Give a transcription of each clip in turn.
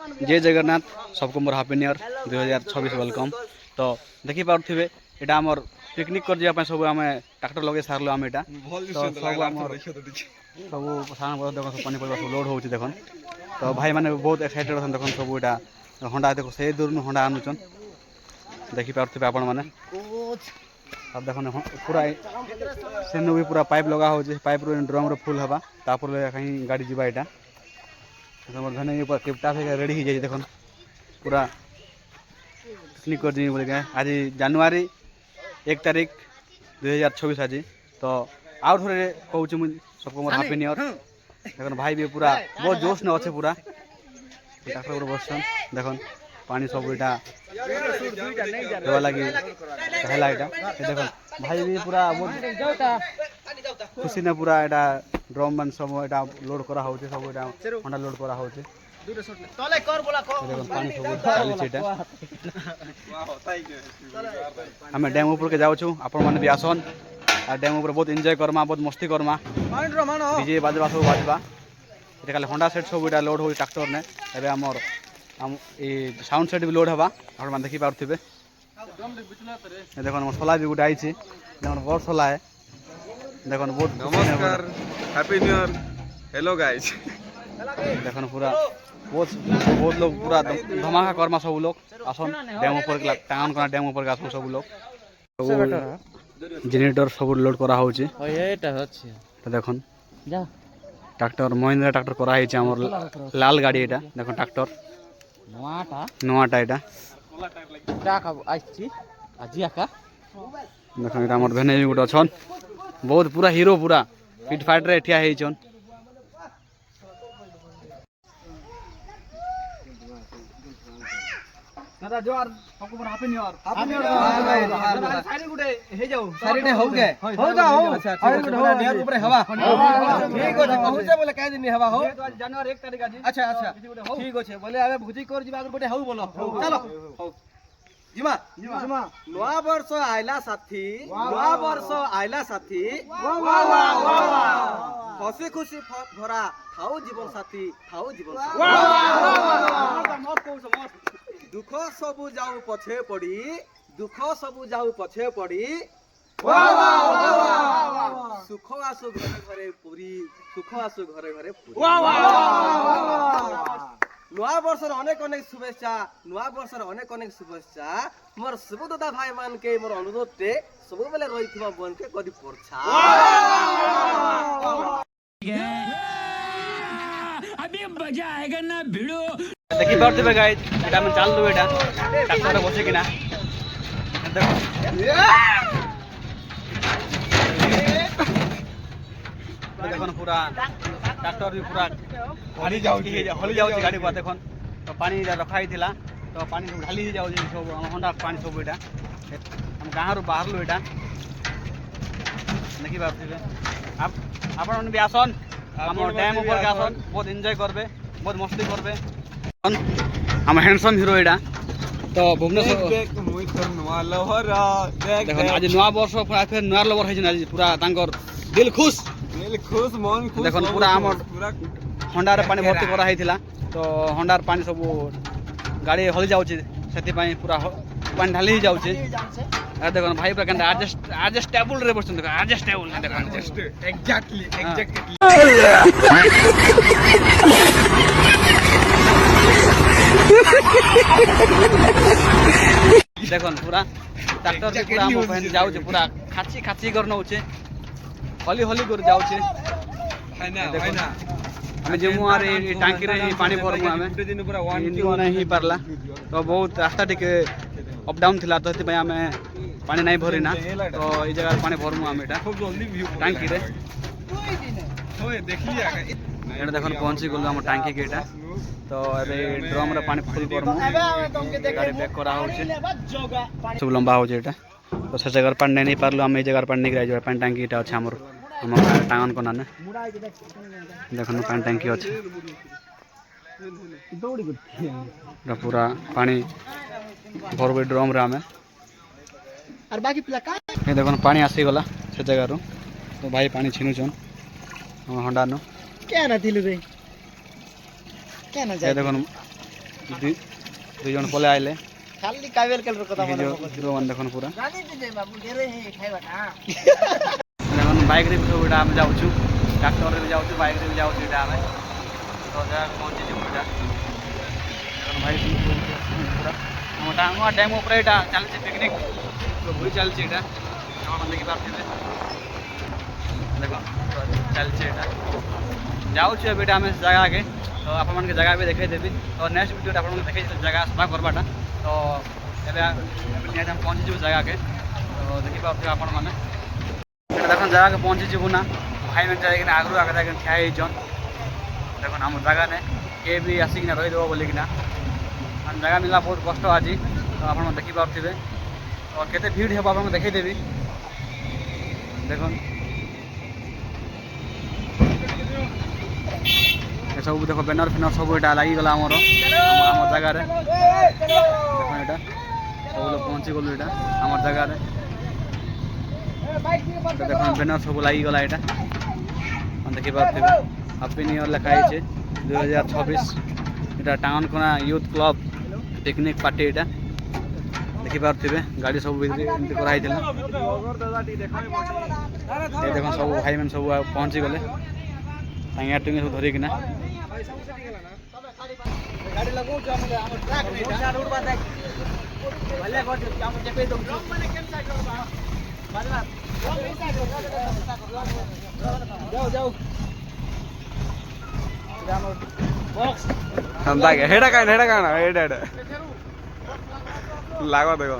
जय जगन्नाथ सबको more happy new year 2026 welcome. तो देखि पारुथिबे एटा हमर पिकनिक कर जिया सब आम ट्रैक्टर लगे सारलो आम एटा तो सब आमर सब सामान पत्र देखो पनी परिवा सब लोड होउछि देखन। तो भाई माने बहुत एक्साइटेड अछन देखन सब एटा होंडा देखो से दूर होंडा आनुचन देखि पारुथिबे आपण माने। अब देखो पूरा सेनु भी पूरा पाइप लगा हो पाइप ड्रम रो फुल हवा तापर कहीं गाड़ी जीवा एटा धने टिपटा रेडी हो जाए देखो पूरा पिकनिक कर बोल के आज जनवरी 1 तारीख 2026 आज। तो आउ थे कहूँ मुझे सबको मोर हैप्पी न्यू ईयर देखो भाई भी पूरा बहुत जोश न अच्छे पूरा ट्रैक्टर बसन देखो पानी सब इटा लगे कहला इटा देखो भाई भी पूरा बहुत खुशी ने पूरा एटा ड्रम मान सब एटा लोड करा होचे सब एटा होंडा लोड करा होचे तले कर बोला को देखो पानी सब चाली छेटा हमें डैम ऊपर के जाउ छु आपण माने भी आसन आ डैम ऊपर बहुत एंजॉय करमा बहुत मस्ती करमा डीजे बाजवा सब बाजवा एटा खाली होंडा सेट सब एटा लोड हो ट्रैक्टर ने एबे हमर हम ए साउंड सेट भी लोड हवा आपण मान देखि पारथिबे देखो सोला भी गुड आइछि देखो बहुत सोला है देखो बहुत नमस्कार happy new year hello guys देखो पूरा बहुत लोग पूरा धमाका करमा सब लोग आसन डैम ऊपर टांगन करा डैम ऊपर आसन सब लोग जनरेटर सब लोड करा होछि एटा अछि तो देखो जा ट्रैक्टर महिंद्रा ट्रैक्टर करा है हमर लाल गाड़ी एटा देखो ट्रैक्टर नवाटा एटा टाका आछि आजिया का देखो एटा हमर भेने गुड अछन बहुत पूरा हीरो पूरा फिट फाइट रे ठिया है छन दादा जोर सबको more happy new year side गुडे हे जाऊ साइड हो गए हो जा हो साइड गुडे हो नियर ऊपर हवा ठीक हो कहू से बोले काहे दिन हवा हो जनवरी 1 तारीख आज अच्छा अच्छा ठीक हो छे बोले आबे भुजी कर जिबा गुडे हो बोलो चलो जिमा जिमा नवा वर्ष आइला साथी नवा वर्ष आइला साथी वाह वाह वाह खुशी खुशी भरा खाओ जीवन साथी खाओ जीवन साथी वाह वाह मत कहू से मत दुख सबु जाऊ पछे पड़ी दुख सबु जाऊ पछे पड़ी वाह वाह वाह सुख आसु घरे घरे पूरी सुख आसु घरे घरे पूरी वाह वाह नवा वर्षर अनेक अनेक शुभेच्छा नवा वर्षर अनेक अनेक शुभेच्छा मोर सब दादा भाई मान के मोर अनुरोध ते सब बेले रहिथिबा बन के कदी परछा अभी मजा आएगा ना भिड़ो देखि पारथिबे गाइस एटा में चाल दो एटा ट्रैक्टर बसे किना देखो पूरा ट्रैक्टर भी पूरा हली जाउ गाड़ी पर देखो तो पानी रखा ही थिला तो पानी सब ढाली ही जाउ सब होंडा पानी सब एटा हम गाँव रो बाहर लो एटा देखि पारथिबे आपण भी आसन हमर डैम ऊपर के आसन बहुत एंजॉय करबे बहुत मस्ती करबे हम हैंडसम हीरो एटा तो भुवनेश्वर देखो आज नवा वर्ष पूरा फिर नया लवर है आज पूरा तांकर दिल खुश मन खुश देखो पूरा हमर होंडा रे पानी भर्ती करा हैथिला तो होंडा रे पानी सब गाड़ी हली जाउची सेति पई पूरा पानी ढाली ही जाउची आ देखो भाई पर कंडा एडजस्ट टेबल रे बसन देखो एडजस्ट टेबल देखो एग्जैक्टली देखो पूरा ट्रैक्टर भी पूरा हम पहन जाउ छे पूरा खाची खाची कर नउचे हली हली कर जाउ छे है ना हमें जेमु आर टांकी रे पानी भरमु हमें दिन पूरा वन नहीं पारला तो बहुत रास्ता टिके अप डाउन थिला तो हेति हमें पानी नहीं भरी ना तो ई जगह पानी भरमु हम एटा खूब जल्दी व्यू टांकी रे होए देखलिए एटा देखन पहुंची गेलु हम टांकी के एटा तो अबे ड्रम रे पानी फुल करमु गाड़ी बैक करा हो छे सब लंबा हो जेटा तो से जगह पानी नहीं पारलो हम ए जगह पानी नहीं गिराइ पानी टांकी एटा अछि हमर टांगन कोना ने देखन पानी टांकी अछि पूरा पानी भरबे ड्रम रे हमें और बाकी पिला का ये देखो पानी आसी गला से जगह रो तो भाई पानी छिनु छन होंडा नो क्या ना दिलु रे क्या ना ये जाए देखो দুই জন পলে আইলে খালি কাইবেল কেল কথা বলে হিরো মান দেখুন পুরা জানি যে বাবু ঘরে হে খাইবাটা এখন বাইক রে ସବୁ ଏଇଟା ଆମେ ଯାଉଛୁ ଟ୍ରାକ୍ଟରରେ ବି ଯାଉଛୁ ବାଇକ୍ରେ ବି ଯାଉଛୁ ଏଇଟା ଆମେ ତ ଯାହା ପହଞ୍ଚିଛୁ ଏଇଟା এখন ଭାଇ ପୁରା ଆମ ଟାଙ୍ଗୁଆ ଡ୍ୟାମ୍ ଉପରେ ଏଇଟା ଚାଲିଛି ପିକନିକ୍ ଭୋଜି ଚାଲିଛି ଏଇଟା ଆପଣ ଦେଖିପାରୁଥିବେ ଦେଖ ଚାଲିଛି ଏଇଟା ଯାଉଛୁ ଏବେ ଏଇଟା ଆମେ ସେ ଜାଗାକେ ତ ଆପଣମାନଙ୍କୁ ଜାଗା ବି ଦେଖେଇଦେବି ତ ନେକ୍ସଟ ଭିଡ଼ିଓରେ ଆପଣଙ୍କୁ ଦେଖେଇ ଜାଗା ସଫା କରବାଟା ତ ଏବେ ନିହାତି ଆମେ ପହଞ୍ଚିଯିବୁ ଜାଗାକେ ତ ଦେଖିପାରୁଥିବେ ଆପଣମାନେ এটা দেখুন জায়গাকে পৌঁছেছিবু না ভাই মানে যাইকিনা আগରୁ আগে যাইকিନା ଠିଆ ହେଇଛନ୍ দেখুন আমার জায়গা নে কে ବି ଆସିକିନା ରହିଦେବ ବୋଲିକିନା ମାନେ ଜାଗା ମିଳିଲା ବହୁତ କଷ୍ଟ ଆଜି ତ ଆପଣ ଦେଖିପାରୁଥିବେ ତ କେତେ ଭିଡ଼ ହେବ ଆପଣଙ୍କୁ ଦେଖେଇଦେବି ଦେଖୁନ୍ ଏସବୁ ଦେଖ ବ୍ୟାନର ଫ୍ୟାନର ସବୁ ଏଇଟା ଲାଗିଗଲା ଆମର ଆମ ଜାଗାରେ ଦେଖୁন ଏଇଟା ସବୁ ଲୋକ ପହଞ୍ଚିଗଲୁ ଏଇଟା ଆମର ଜାଗାରେ দেখুন ব্যানার সব লাগিগলা এটা দেখিপারে হ্যাপি নিউ ইয়ার লেখা হয়েছে 2026 এটা টাউনকোনা ইউথ ক্লব পিকনিক পার্টি এটা দেখিপারে গাড়ি সব এমনি করা হয়েছিল এই দেখুন সব ভাই মানে সব পৌঁছি গলে টাঙ্গিয়া টুঙ্গি সব ধরিকিনা গাড়ি লাগাউଛୁ ଆମେ ଆମ ଟ୍ରାକ୍ ରେ ଏଇଟା ରୋଡ ବାଦ ଭଲେ ଗଟ ଆମ ଚେପେଇ ଦଉଛୁ ମାନେ କେନ୍ ସାଇଡ ର ବାଦଲା जाओ जाओ बॉक्स हम दागे हेडा का ना हेडा लागो देखो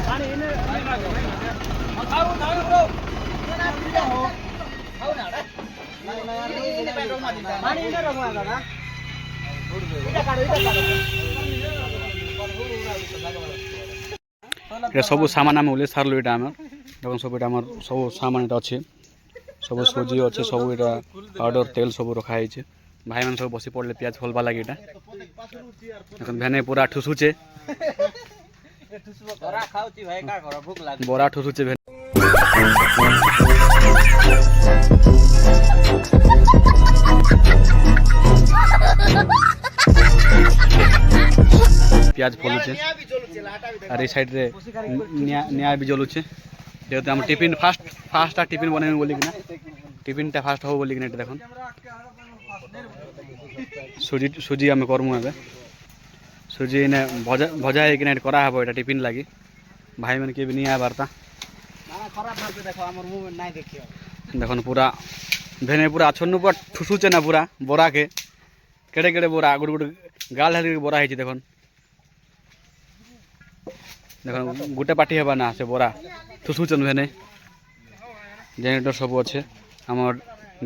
पानी इने खाओ खाओ ब्रो खाओ ना रे पानी इने रखवा दादा इटा काढो এটা সবু সামান আমি ওলে সারলু এটা আমার দেখুন সব এটা আমার সব সামান এটা আছে সব সুজি আছে সব এটা পাউডার তেল সব রখা হয়েছে ভাই মানে সব বসি পড়লে পেঁয়াজ ফলবা লাগে এটা এখন ভ্যানে পুরা ঠুসুছে বড়া খাওছি ভাই কা করা ভুক লাগে বড়া ঠুসুছে ভ্যানে পেঁয়াজ ফলুছে আর এই সাইডে নিয়া বি জ্বলুছে যেহেতু আমার টিফিন ফার্স্টটা টিফিন বনাইবি বলিকিনা টিফিনটা ফার্স্ট হব বলিকিনা এটা দেখুন সুজি আমি করমু এবে সুজি এনে ভজা হয়েকিনা এটা করা হব এটা টিফিন লাগি ভাই মানে কে বি নিয়ে আবারতা দেখুন পুরা ভেনে পুরা আছন্ন পুরা ঠুসুছে না পুরা বড়াকে কেড়ে কেড়ে বড়া গোটে গোটে গাল হালি বড়া হয়েছে দেখুন দেখুন গোটে পাটি হবা না সে বড়া ঠুসুচন ভেনে জেনারেটর সব আছে আমার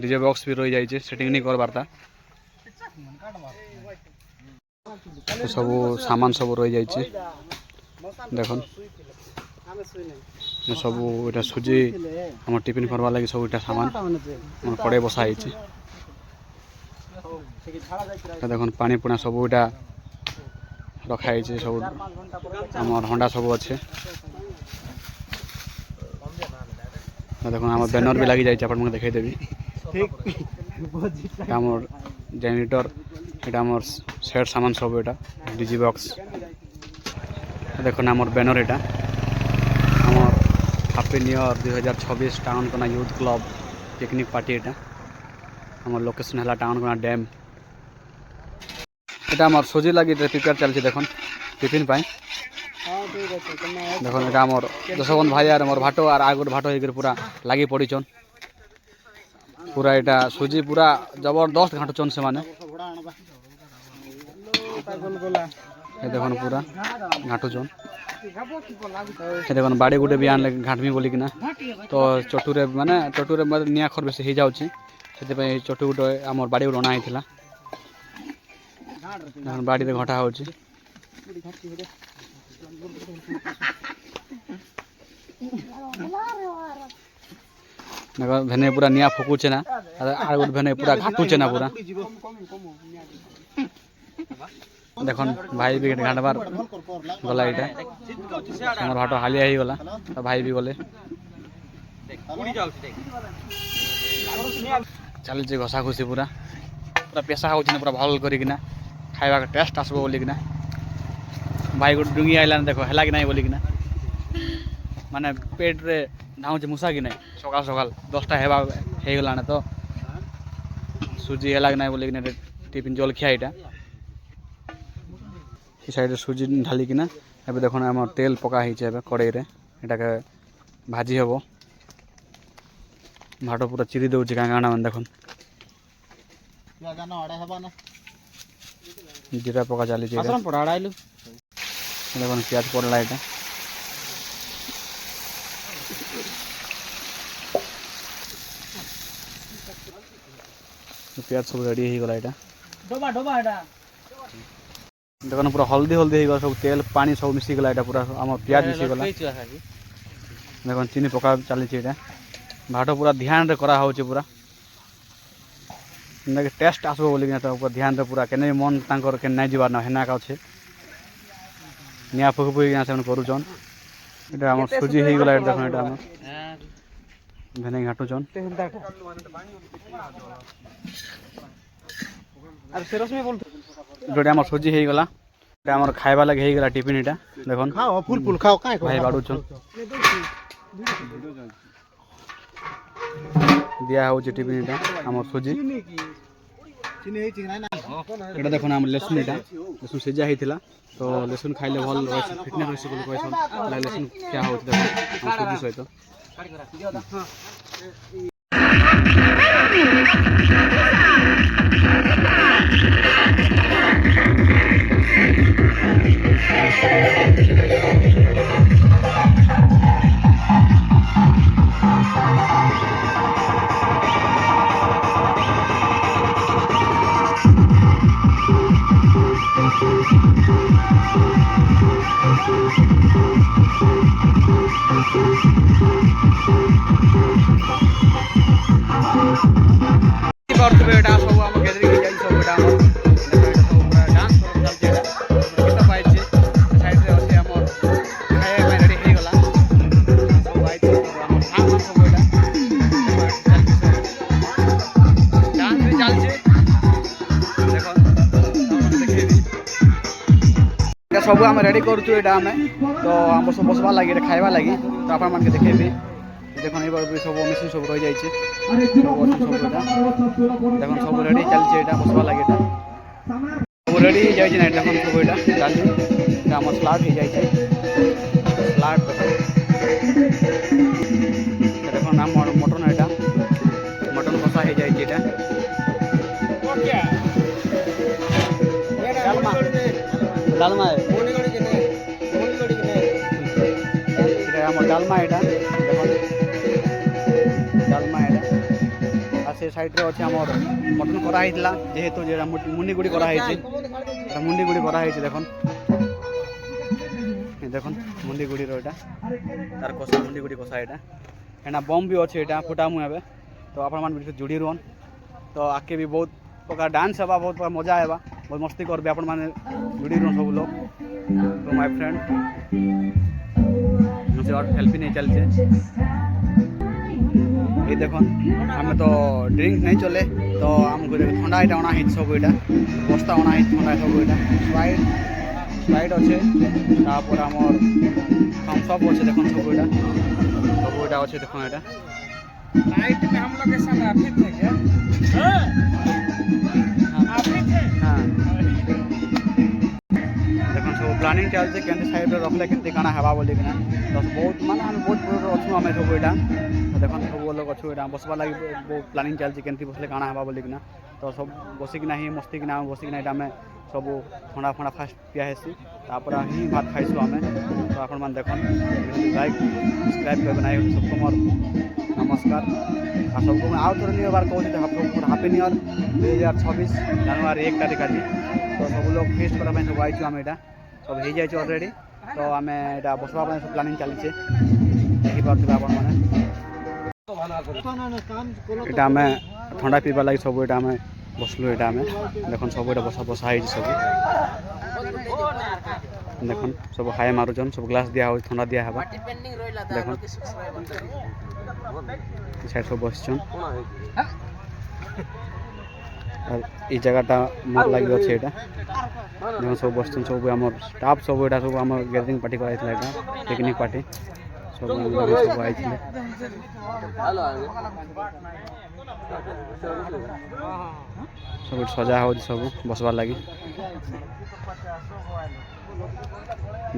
ডিজে বক্স भी রয়ে যাইছে সেটিং নি করবারতা সব সামান সব রয়ে যাইছে দেখুন সব এটা সুজি আমার টিফিন করবার লাগি সব এটা সামান আমার কড়াই বসা হয়েছে দেখুন পানি পুনা সব এটা রখা হয়েছে সব আমার হন্ডা সব আছে দেখুন আমার ব্যানর भी লাগি যাইছে আপনাকে দেখাই দেবি আমার জেনারেটর এটা আমার সেট সামান সব এটা ডিজি বক্স দেখুন আমার ব্যানর এটা আমার হ্যাপি নিউ ইয়ার 2026 টাউনকোনা ইউথ ক্লব পিকনিক পার্টি এটা আমার লোকেশন হল টাউনকোনা ড্যাম এটা আমার সুজি লাগি প্রিপেয়ার চলছে দেখুন টিফিন পাই দেখুন এটা আমার যশবন্ত ভাই আর আমার ভাটো আর আগুর ভাটো হয়ে পুরা লাগি পড়িছন পুরা এটা সুজি পুরা জবরদস্ত ঘাঁটুছন সে মানে দেখুন পুরা ঘাঁটুছন দেখুন বাড়ি গুটে বি আনলে ঘাঁটমি বলি কিনা তো চটুরে মানে নিয়া খর বেশি হয়ে যাচ্ছে ସେଥିପାଇଁ ଚଟୁ ଗୋଟେ ଆମର ବାଡ଼ି ଗୋଟେ ଅଣା ହେଇଥିଲା ବାଡ଼ିରେ ଘଟା ହେଉଛି ଭେନେ ପୁରା ନିଆଁ ଫୁକୁଛେ ନା ଆଉ ଗୋଟେ ଭେନେ ପୁରା ଘାଟୁଛେ ନା ପୁରା দেখুন ভাই বি ঘাটবার গলা এটা আমার ভাটো হালিয়া হয়েগলা ভাই বি গলে চালছে ঘষা ঘুষি পুরা पूरा पेशा हो पूरा भल करना खावा टेस्ट आसब बोलिकिना भाई गोटे डुंगी आइलान देख है कि नहीं बोलिकिना माने पेट रे धाउचे मूसा कि नहीं सकाल सकाल 10टा हेबा हो गलाने तो सुजी है कि नहीं बोलिकिना टिफिन जलखिया यहाँ साइड सुजी ढालिकिना एबे देखो आम तेल पका कड़े एटा के भाजी हम भाट पूरा चिरी दौर गाँ गाँव देख जीरा पका चली देख प्याज पड़ला यहाँ प्याज सब रेडी हो गला यहाँ देखो पूरा हल्दी हल्दी हो गला सब तेल पानी सब मिसीगला यहाँ पूरा आम प्याज मिसीगला देखो चीनी पका चली यहाँ भाट पूरा ध्यान रे करा हो पूरा टेस्ट आसब बोलिकिना तो पूरा ध्यान रे पूरा केने मन तांकर के नहीं जीवार ना हेना का अच्छे निया फुक फुकिना से करूचन इटा हम सुजी हो गला देखो इटा हम भेने घाटुचन जोटे आम सुजी हो गला आम खाइबा लगे हो गला टिफिन इटा देखो फुल फुल खाओ काहे भाई बाड़ुचन दिया हो टिफिन इटा आम सुजी এটা দেখুন আমার লেসুন এটা লেসুন সিজা হয়েছিল তো লেসুন খাইলে ভাল ফিটনেস হয়েছে বলে কইছন লেসুন খিয়া হচ্ছে দেখুন সুজি সহিত এটা সব আমার গ্যাদারিং হয়ে যাই সব এটা আমার ডান্স করা চলছে এটা গীত পাইছে সাইডে আছে আমার খাইয়া রেডি হয়ে গলা সব পাইছে আমার সাং সব এটা ডান্স भी চলছে দেখো দেখেবি এটা সব আমি রেডি করছু এটা আমি তো আমরা সব বসবা লাগি এটা খাইবা লাগি তো আপনার মানকে দেখেবি দেখুন এবার সব মেশিন সব রয়ে যাইছে দেখুন সব রেডি চলছে এটা বসবা লাগে এটা সব রেডি হয়ে যাইছে না দেখুন সব এটা চালছে এটা আমার স্লাট হয়ে যাইছে স্লাট দেখুন আমার মটন এটা মটন কষা হয়ে যাইছে এটা ডালমা এটা আমার ডালমা এটা দেখুন ডালমা এটা আর সে সাইডে আছে আমার মটন করা হয়েছিল যেহেতু যেটা মুন্ডি গুড়ি করা হয়েছে মুন্ডি গুড়ি করা হয়েছে দেখুন দেখুন মুন্ডি গুড়ির এটা তার কষা মুন্ডি গুড়ি কষা এটা এনা বম भी আছে এটা ফুটামু হবে তো আপনার মান ভিডিও जुड़ी रहन तो आगे भी बहुत प्रकार डांस हेबा बहुत प्रकार मजा हेबा बहुत मस्ती करबे अपन माने जुड़ी रहन सब लोग तो माय फ्रेंड मुझे और हेल्प नहीं चलते ये देखो हमें तो ड्रिंक नहीं चले तो हमको ठंडा यहाँ अना सब यहाँ बस्ता अना ठंडा सब यहाँ स्प्राइट अच्छे तापर आमर थम्स अप अच्छे देखो सब यहाँ अच्छे देखो यहाँ नाइट में हम लोग के साथ आप ही थे क्या? आप ही थे? हाँ देखो सब प्लानिंग चलते केंद्र साइड रखले केंद्र काना हेबा बोली किना तो बहुत माने हम बहुत अच्छु आम सब यहाँ देखो सब लोग अच्छु यहाँ बसवा लगे बहुत प्लानिंग चलती केंद्र बसले काना हेबा बोली किना तो सब बसिकिना ही मस्ती किना बसिकिना यहाँ आम सब ठंडा फंडा फास्ट पिया हेसी तापर ही भात खाइसु आम तो आपण मान देखन लाइक सब्सक्राइब कर बनाई सबको मोर नमस्कार आ सबको मैं आउ थोड़ा न्यू बार कहूँ तो हैप्पी न्यू ईयर 2026 जनवरी 1 तारीख आज तो सब लोग फेस्ट करा सब आईचु आम यहाँ सब हो जाए अलरेडी तो आम यहाँ बसवा सब प्लानिंग चली देखिपे आपण मैंने यहाँ आम ठंडा पीवा लगे सब यहाँ आम बसलु यहाँ आम देख सब यहाँ बसा बसा सब देख सब हाय मारुचन सब ग्लास दिया हो ठंडा दिया हवा देख साइड सब बसचन আর এই জায়গাটা মোর লাগি আছে এটা দেখুন সব বসছেন সব আমার স্টাফ সব এটা সব আমার গ্যাদারিং পার্টি করা হয়েছিল এটা পিকনিক পার্টি সব সব আইছিলে সব সজা হচ্ছে সব বসবার লাগি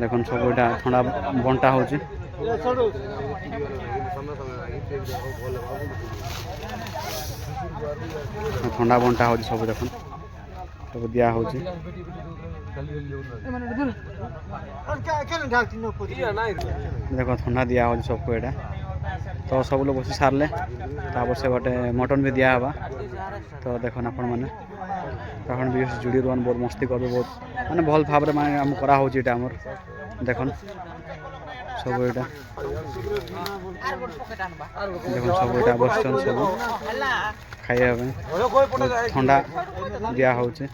দেখুন সব এটা ঠান্ডা বন্টা হচ্ছে ঠান্ডা বন্টা হচ্ছে সব দেখুন সব দিয়া হচ্ছে দেখো ঠান্ডা দিয়া হচ্ছে সবকো এটা তো সব লোক বসে সারলে তারপর সে গোটে মটন भी दिया हवा तो देखो आपण मैंने तखन भी जुड़ी रुआन बहुत मस्ती करबे बहुत माने भल भाव रे माने हम करा होची এটা हमर দেখুন সব এটা দেখুন সব এটা বসছেন সব খাই হবে ঠান্ডা দিয়া হচ্ছে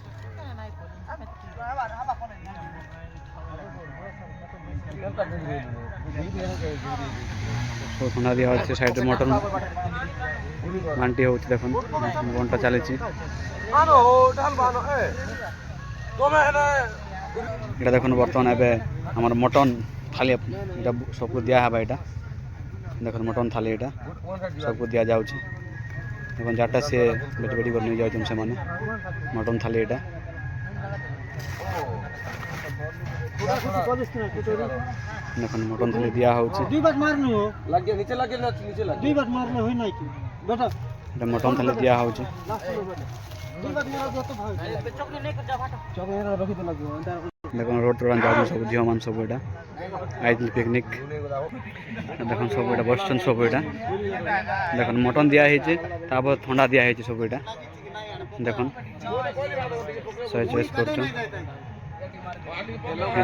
ঠান্ডা দিয়া হচ্ছে সাইডে মটন মান্টি হচ্ছে দেখুন বনটা চালিয়েছি এটা দেখুন বর্তমান এবে আমার মটন থালি এটা সবকু দিয়া হবে এটা দেখুন মটন থালি এটা সবকু দিয়া যাচ্ছে এখন যাটা সে বেটি বেটি করে নিয়ে যাচ্ছেন সেমানে মটন থালি এটা দেখুন মটন থালি দিয়া হচ্ছে এটা মটন থালি দিয়া হচ্ছে দেখুন রোড টোড়ান যাচ্ছেন সব ঝিও মান সব এটা আইছিল পিকনিক দেখুন সব এটা বসছেন সব এটা দেখুন মটন দিয়া হয়েছে তারপর ঠান্ডা দিয়া হয়েছে সব এটা দেখুন সবাই চয়েস করছেন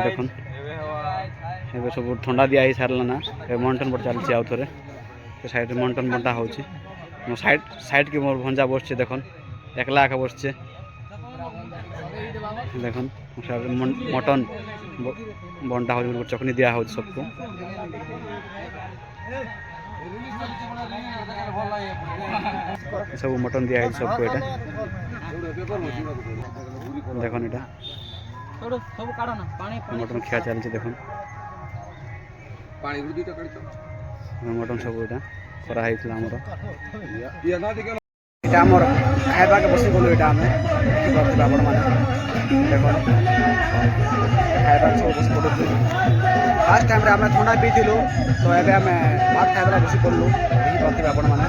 দেখুন ଏବେ ସବୁ ଥଣ୍ଡା ଦିଆ ହେଇ ସାରିଲା ନା ଏବେ ମଣ୍ଟନ ବଟ ଚାଲିଛି ଆଉ ଥରେ ସେ ସାଇଡ଼ରେ ମଣ୍ଟନ ବଣ୍ଟା ହେଉଛି ମୋ ସାଇଡ଼୍କି ମୋର ଭଞ୍ଜା ବସছে ଦେଖୁନ୍ একলা একা বসছে দেখুন মটন বন্টা হচ্ছে চকনি দেওয়া হচ্ছে সবকু सब मटन दिया है सबको এটা দেখুন এটা মটন খেয়া চালছে দেখুন মটন সব এটা করা হয়েছিল আমার এটা আমার খাইবাকে বসি গলো এটা আমি কি করতে আপন মানে দেখুন খাইবা সব বসে পড়ছি ফার্স্ট টাইম রে আমরা ঠান্ডা পিইଥିଲୁ তো ଏବେ ଆମେ ভাত খাইবা বসি পড়লু কি করতে আপন মানে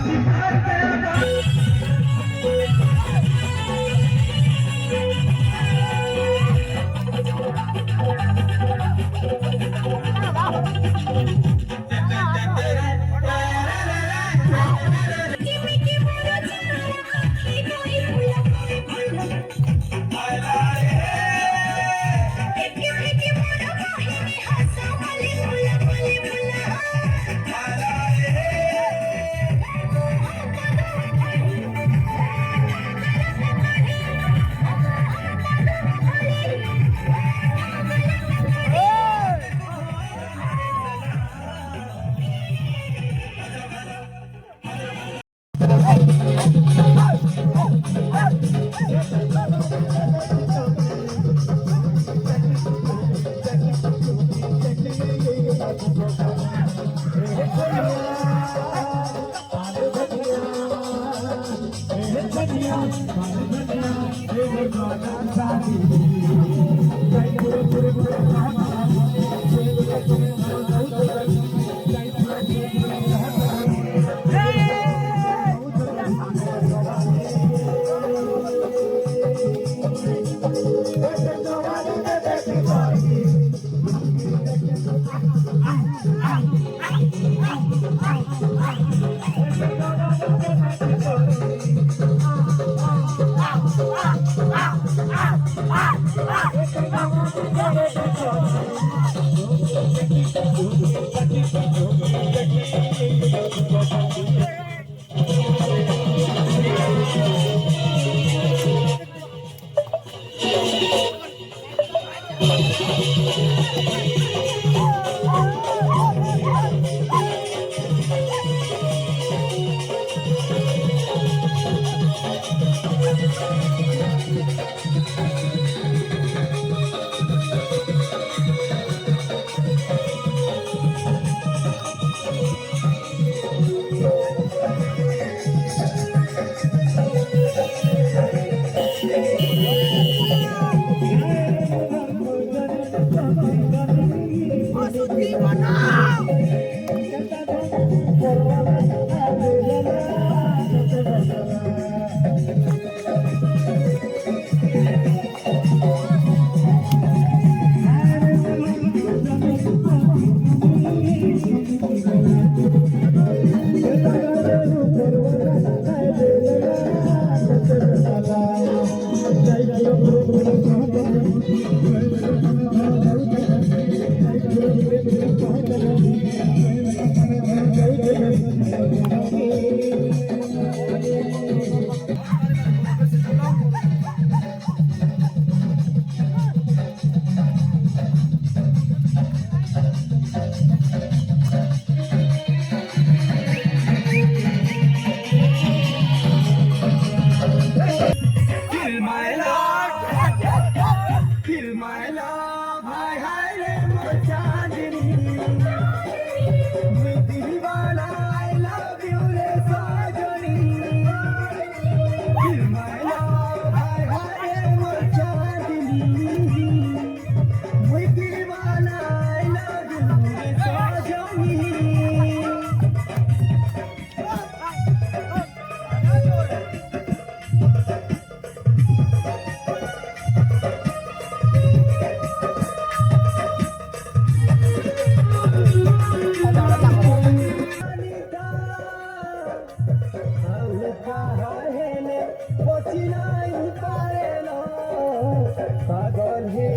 পাগল হে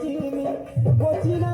জিমি বচিনা